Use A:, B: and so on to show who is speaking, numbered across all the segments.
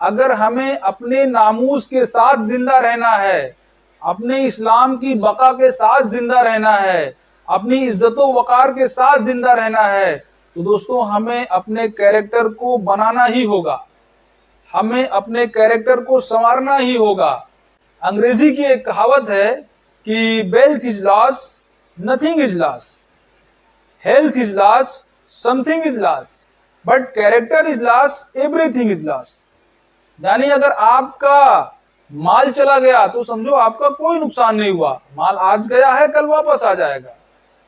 A: اگر ہمیں اپنے ناموس کے ساتھ زندہ رہنا ہے، اپنے اسلام کی بقا کے ساتھ زندہ رہنا ہے، اپنی عزت و وقار کے ساتھ زندہ رہنا ہے، تو دوستوں ہمیں اپنے کیریکٹر کو بنانا ہی ہوگا، ہمیں اپنے کیریکٹر کو سنوارنا ہی ہوگا۔ انگریزی کی ایک کہاوت ہے کہ wealth is lost, nothing is lost, health is lost, something is lost, but character is lost, everything is lost. یعنی اگر آپ کا مال چلا گیا تو سمجھو آپ کا کوئی نقصان نہیں ہوا، مال آج گیا ہے کل واپس آ جائے گا۔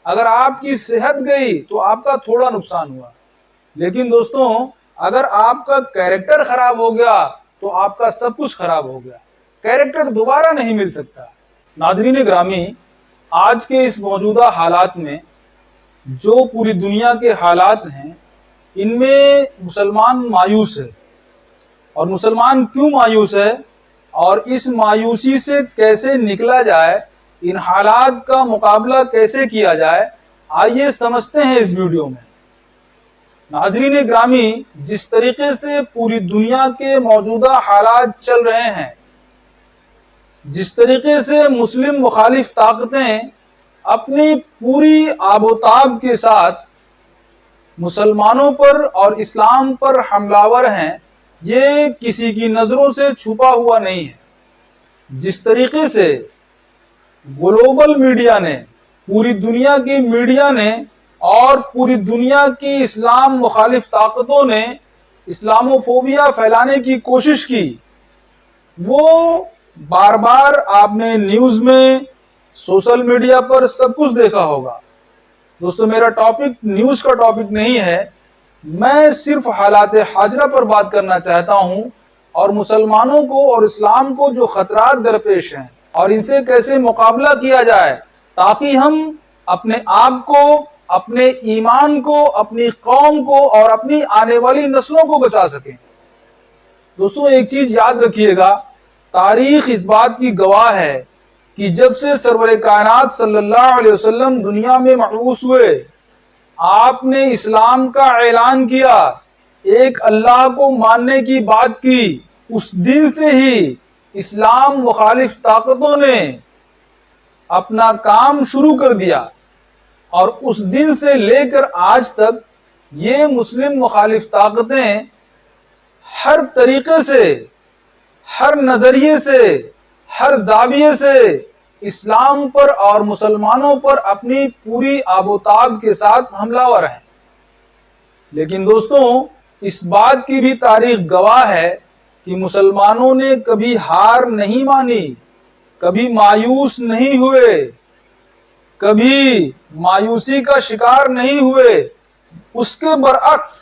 A: اگر آپ کی صحت گئی تو آپ کا تھوڑا نقصان ہوا، لیکن دوستوں اگر آپ کا کیریکٹر خراب ہو گیا تو آپ کا سب کچھ خراب ہو گیا، کیریکٹر دوبارہ نہیں مل سکتا۔ ناظرین گرامی، آج کے اس موجودہ حالات میں جو پوری دنیا کے حالات ہیں، ان میں مسلمان مایوس ہے۔ اور مسلمان کیوں مایوس ہے اور اس مایوسی سے کیسے نکلا جائے، ان حالات کا مقابلہ کیسے کیا جائے، آئیے سمجھتے ہیں اس ویڈیو میں۔ ناظرین گرامی، جس طریقے سے پوری دنیا کے موجودہ حالات چل رہے ہیں، جس طریقے سے مسلم مخالف طاقتیں اپنی پوری آب و تاب کے ساتھ مسلمانوں پر اور اسلام پر حملہ ہیں، یہ کسی کی نظروں سے چھپا ہوا نہیں ہے۔ جس طریقے سے گلوبل میڈیا نے، پوری دنیا کی میڈیا نے اور پوری دنیا کی اسلام مخالف طاقتوں نے اسلاموفوبیا پھیلانے کی کوشش کی، وہ بار بار آپ نے نیوز میں، سوشل میڈیا پر سب کچھ دیکھا ہوگا۔ دوستو میرا ٹاپک نیوز کا ٹاپک نہیں ہے، میں صرف حالات حاضرہ پر بات کرنا چاہتا ہوں اور مسلمانوں کو اور اسلام کو جو خطرات درپیش ہیں اور ان سے کیسے مقابلہ کیا جائے تاکہ ہم اپنے آپ کو، اپنے ایمان کو، اپنی قوم کو اور اپنی آنے والی نسلوں کو بچا سکیں۔ دوستوں ایک چیز یاد رکھیے گا، تاریخ اس بات کی گواہ ہے کہ جب سے سرور کائنات صلی اللہ علیہ وسلم دنیا میں مبعوث ہوئے، آپ نے اسلام کا اعلان کیا، ایک اللہ کو ماننے کی بات کی، اس دن سے ہی اسلام مخالف طاقتوں نے اپنا کام شروع کر دیا، اور اس دن سے لے کر آج تک یہ مسلم مخالف طاقتیں ہر طریقے سے، ہر نظریے سے، ہر زاویے سے اسلام پر اور مسلمانوں پر اپنی پوری آب و تاب کے ساتھ حملہ ور ہیں۔ لیکن دوستوں اس بات کی بھی تاریخ گواہ ہے کہ مسلمانوں نے کبھی ہار نہیں مانی، کبھی مایوس نہیں ہوئے، کبھی مایوسی کا شکار نہیں ہوئے۔ اس کے برعکس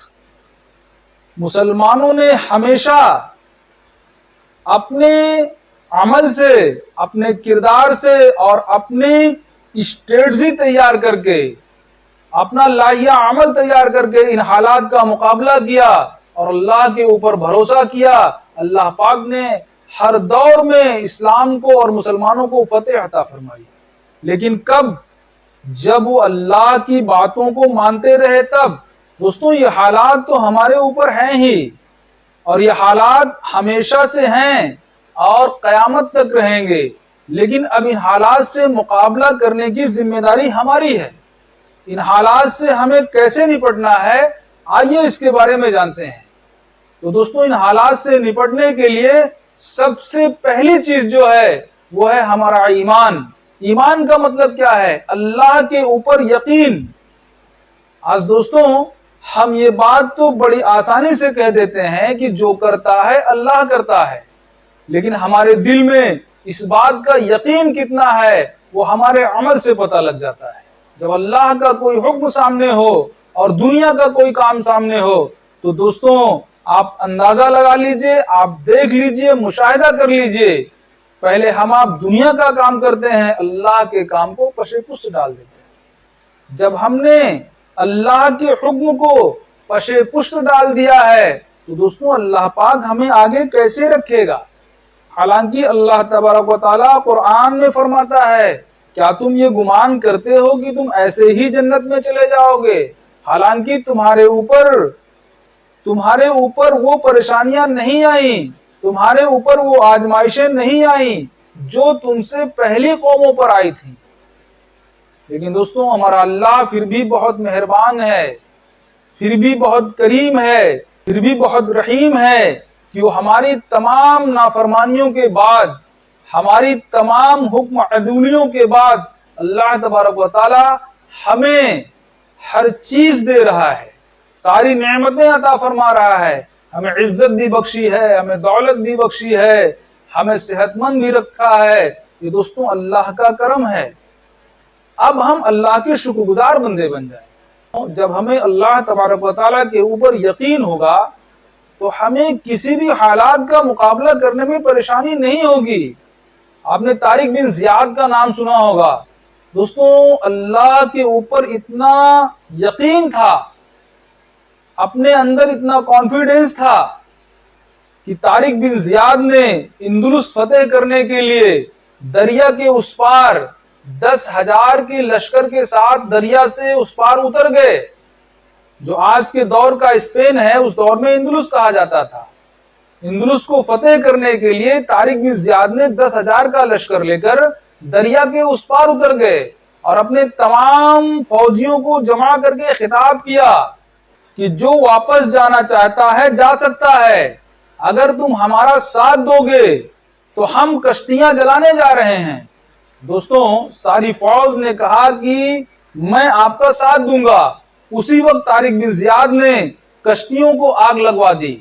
A: مسلمانوں نے ہمیشہ اپنے عمل سے، اپنے کردار سے اور اپنی اسٹریٹجی تیار کر کے، اپنا لائحہ عمل تیار کر کے ان حالات کا مقابلہ کیا اور اللہ کے اوپر بھروسہ کیا۔ اللہ پاک نے ہر دور میں اسلام کو اور مسلمانوں کو فتح عطا فرمائی۔ لیکن کب؟ جب وہ اللہ کی باتوں کو مانتے رہے تب۔ دوستوں یہ حالات تو ہمارے اوپر ہیں ہی، اور یہ حالات ہمیشہ سے ہیں اور قیامت تک رہیں گے، لیکن اب ان حالات سے مقابلہ کرنے کی ذمہ داری ہماری ہے۔ ان حالات سے ہمیں کیسے نپٹنا ہے، آئیے اس کے بارے میں جانتے ہیں۔ تو دوستوں ان حالات سے نپٹنے کے لیے سب سے پہلی چیز جو ہے وہ ہے ہمارا ایمان۔ ایمان کا مطلب کیا ہے؟ اللہ کے اوپر یقین۔ آج دوستوں ہم یہ بات تو بڑی آسانی سے کہہ دیتے ہیں کہ جو کرتا ہے اللہ کرتا ہے، لیکن ہمارے دل میں اس بات کا یقین کتنا ہے وہ ہمارے عمل سے پتہ لگ جاتا ہے۔ جب اللہ کا کوئی حکم سامنے ہو اور دنیا کا کوئی کام سامنے ہو تو دوستوں آپ اندازہ لگا لیجئے، آپ دیکھ لیجئے، مشاہدہ کر لیجئے، پہلے ہم آپ دنیا کا کام کرتے ہیں، اللہ کے کام کو پشے پشت ڈال دیتے ہیں۔ جب ہم نے اللہ کے حکم کو پشے پشت ڈال دیا ہے تو دوستوں اللہ پاک ہمیں آگے کیسے رکھے گا؟ حالانکہ اللہ تبارک و تعالیٰ قرآن میں فرماتا ہے، کیا تم یہ گمان کرتے ہو کہ تم ایسے ہی جنت میں چلے جاؤ گے؟ حالانکہ تمہارے اوپر وہ پریشانیاں نہیں آئیں، تمہارے اوپر وہ آزمائشیں نہیں آئیں جو تم سے پہلی قوموں پر آئی تھی. لیکن دوستوں ہمارا اللہ پھر بھی بہت مہربان ہے، پھر بھی بہت کریم ہے، پھر بھی بہت رحیم ہے کہ وہ ہماری تمام نافرمانیوں کے بعد، ہماری تمام حکم عدولیوں کے بعد اللہ تبارک و تعالی ہمیں ہر چیز دے رہا ہے، ساری نعمتیں عطا فرما رہا ہے، ہمیں عزت بھی بخشی ہے، ہمیں دولت بھی بخشی ہے، ہمیں صحت مند بھی رکھا ہے. یہ دوستوں اللہ کا کرم ہے. اب ہم اللہ کے شکر گزار بندے بن جائیں. جب ہمیں اللہ تبارک و تعالیٰ کے اوپر یقین ہوگا تو ہمیں کسی بھی حالات کا مقابلہ کرنے میں پریشانی نہیں ہوگی. آپ نے طارق بن زیاد کا نام سنا ہوگا. دوستوں اللہ کے اوپر اتنا یقین تھا، اپنے اندر اتنا کانفیڈنس تھا کہ طارق بن زیاد نے اندلس فتح کرنے کے لیے دریا کے اس پار 10,000 کے لشکر کے ساتھ دریا سے اس پار اتر گئے. جو آج کے دور کا اسپین ہے اس دور میں اندلس کہا جاتا تھا. اندلس کو فتح کرنے کے لیے طارق بن زیاد نے 10,000 کا لشکر لے کر دریا کے اس پار اتر گئے اور اپنے تمام فوجیوں کو جمع کر کے خطاب کیا کہ جو واپس جانا چاہتا ہے جا سکتا ہے، اگر تم ہمارا ساتھ دو گے تو ہم کشتیاں جلانے جا رہے ہیں. دوستوں ساری فوج نے کہا کہ میں آپ کا ساتھ دوں گا. اسی وقت طارق بن زیاد نے کشتیوں کو آگ لگوا دی.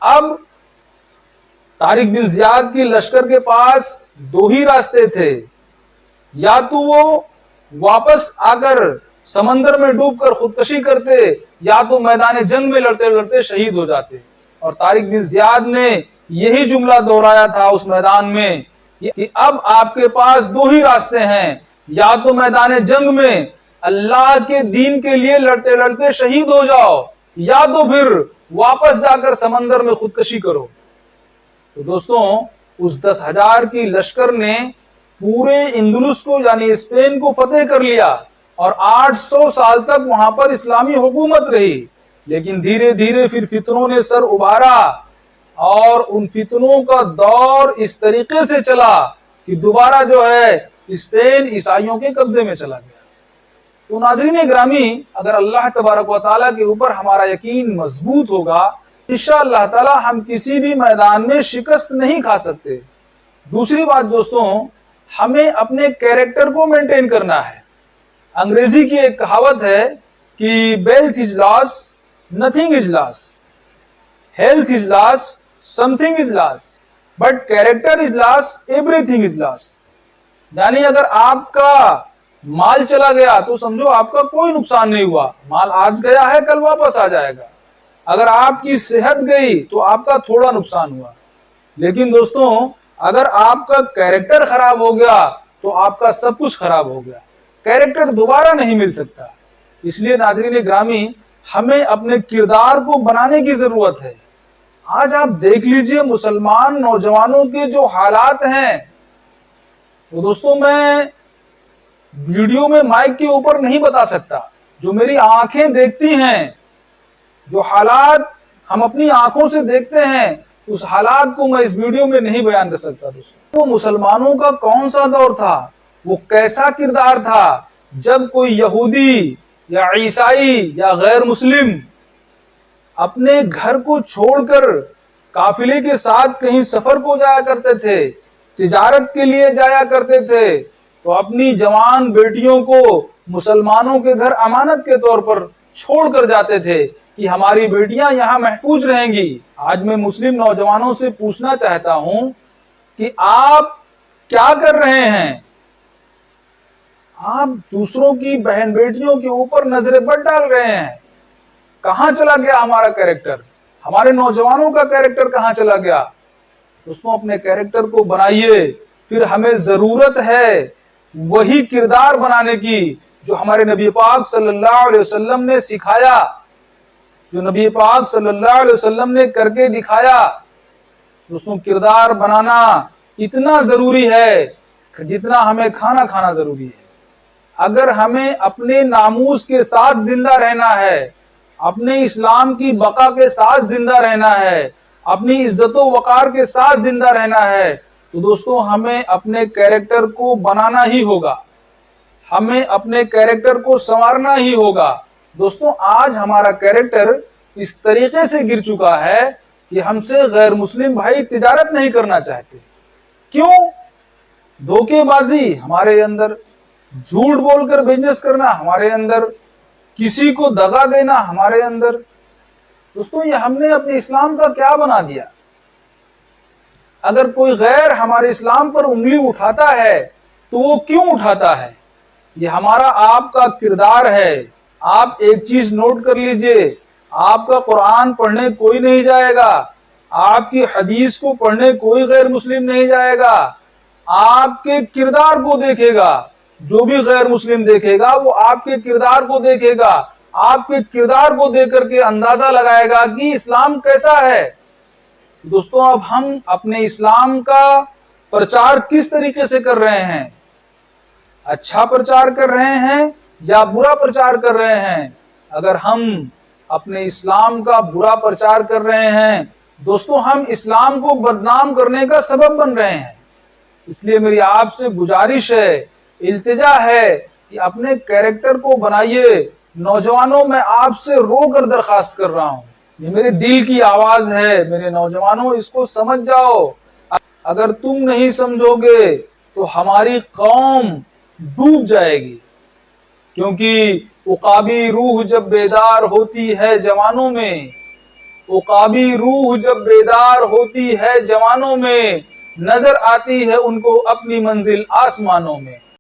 A: اب طارق بن زیاد کی لشکر کے پاس دو ہی راستے تھے، یا تو وہ واپس آ کر سمندر میں ڈوب کر خودکشی کرتے یا تو میدان جنگ میں لڑتے لڑتے شہید ہو جاتے. اور طارق بن زیاد نے یہی جملہ دہرایا تھا اس میدان میں کہ اب آپ کے پاس دو ہی راستے ہیں، یا تو میدان جنگ میں اللہ کے دین کے لیے لڑتے لڑتے شہید ہو جاؤ، یا تو پھر واپس جا کر سمندر میں خودکشی کرو. تو دوستوں اس 10,000 کی لشکر نے پورے اندلس کو یعنی اسپین کو فتح کر لیا اور 800 سال تک وہاں پر اسلامی حکومت رہی. لیکن دھیرے دھیرے پھر فتنوں نے سر ابھارا اور ان فتنوں کا دور اس طریقے سے چلا کہ دوبارہ جو ہے اسپین عیسائیوں کے قبضے میں چلا گیا. تو ناظرین گرامی، اگر اللہ تبارک و تعالیٰ کے اوپر ہمارا یقین مضبوط ہوگا انشاءاللہ تعالی ہم کسی بھی میدان میں شکست نہیں کھا سکتے. دوسری بات دوستوں، ہمیں اپنے کیریکٹر کو مینٹین کرنا ہے. انگریزی کی ایک کہاوت ہے کہ wealth is lost, nothing is lost, health is lost, something is lost, but character is lost, everything is lost. یعنی اگر آپ کا مال چلا گیا تو سمجھو آپ کا کوئی نقصان نہیں ہوا، مال آج گیا ہے کل واپس آ جائے گا. اگر آپ کی صحت گئی تو آپ کا تھوڑا نقصان ہوا. لیکن دوستوں اگر آپ کا کیریکٹر خراب ہو گیا تو آپ کا سب کچھ خراب ہو گیا. کیریکٹر دوبارہ نہیں مل سکتا. اس لیے ناظرین گرامی ہمیں اپنے کردار کو بنانے کی ضرورت ہے. آج آپ دیکھ لیجئے مسلمان نوجوانوں کے جو حالات ہیں، وہ دوستوں میں ویڈیو میں مائک کے اوپر نہیں بتا سکتا. جو میری آنکھیں دیکھتی ہیں، جو حالات ہم اپنی آنکھوں سے دیکھتے ہیں، اس حالات کو میں اس ویڈیو میں نہیں بیان کر سکتا. دوستوں وہ مسلمانوں کا کون سا دور تھا، وہ کیسا کردار تھا جب کوئی یہودی یا عیسائی یا غیر مسلم اپنے گھر کو چھوڑ کر قافلے کے ساتھ کہیں سفر کو جایا کرتے تھے، تجارت کے لیے جایا کرتے تھے، تو اپنی جوان بیٹیوں کو مسلمانوں کے گھر امانت کے طور پر چھوڑ کر جاتے تھے کہ ہماری بیٹیاں یہاں محفوظ رہیں گی. آج میں مسلم نوجوانوں سے پوچھنا چاہتا ہوں کہ آپ کیا کر رہے ہیں؟ آپ دوسروں کی بہن بیٹیوں کے اوپر نظر بد ڈال رہے ہیں. کہاں چلا گیا ہمارا کیریکٹر؟ ہمارے نوجوانوں کا کیریکٹر کہاں چلا گیا؟ دوستوں اپنے کیریکٹر کو بنائیے. پھر ہمیں ضرورت ہے وہی کردار بنانے کی جو ہمارے نبی پاک صلی اللہ علیہ وسلم نے سکھایا، جو نبی پاک صلی اللہ علیہ وسلم نے کر کے دکھایا. دوستوں کردار بنانا اتنا ضروری ہے جتنا ہمیں کھانا کھانا ضروری ہے. اگر ہمیں اپنے ناموس کے ساتھ زندہ رہنا ہے، اپنے اسلام کی بقا کے ساتھ زندہ رہنا ہے، اپنی عزت و وقار کے ساتھ زندہ رہنا ہے تو دوستوں ہمیں اپنے کیریکٹر کو بنانا ہی ہوگا، ہمیں اپنے کیریکٹر کو سنوارنا ہی ہوگا۔ دوستوں آج ہمارا کیریکٹر اس طریقے سے گر چکا ہے کہ ہم سے غیر مسلم بھائی تجارت نہیں کرنا چاہتے۔ کیوں؟ دھوکے بازی ہمارے اندر، جھوٹ بول کر بزنس کرنا ہمارے اندر، کسی کو دغا دینا ہمارے اندر۔ دوستوں یہ ہم نے اپنے اسلام کا کیا بنا دیا؟ اگر کوئی غیر ہمارے اسلام پر انگلی اٹھاتا ہے تو وہ کیوں اٹھاتا ہے؟ یہ ہمارا آپ کا کردار ہے۔ آپ ایک چیز نوٹ کر لیجئے، آپ کا قرآن پڑھنے کوئی نہیں جائے گا، آپ کی حدیث کو پڑھنے کوئی غیر مسلم نہیں جائے گا، آپ کے کردار کو دیکھے گا۔ جو بھی غیر مسلم دیکھے گا وہ آپ کے کردار کو دیکھے گا، آپ کے کردار کو دیکھ کر کے اندازہ لگائے گا کہ اسلام کیسا ہے۔ دوستوں اب ہم اپنے اسلام کا پرچار کس طریقے سے کر رہے ہیں؟ اچھا پرچار کر رہے ہیں یا برا پرچار کر رہے ہیں؟ اگر ہم اپنے اسلام کا برا پرچار کر رہے ہیں دوستوں ہم اسلام کو بدنام کرنے کا سبب بن رہے ہیں۔ اس لیے میری آپ سے گزارش ہے، التجا ہے کہ اپنے کیریکٹر کو بنائیے۔ نوجوانوں میں آپ سے رو کر درخواست کر رہا ہوں، یہ میرے دل کی آواز ہے، میرے نوجوانوں اس کو سمجھ جاؤ۔ اگر تم نہیں سمجھو گے تو ہماری قوم ڈوب جائے گی، کیونکہ عقابی روح جب بیدار ہوتی ہے جوانوں میں، عقابی روح جب بیدار ہوتی ہے جوانوں میں، نظر آتی ہے ان کو اپنی منزل آسمانوں میں۔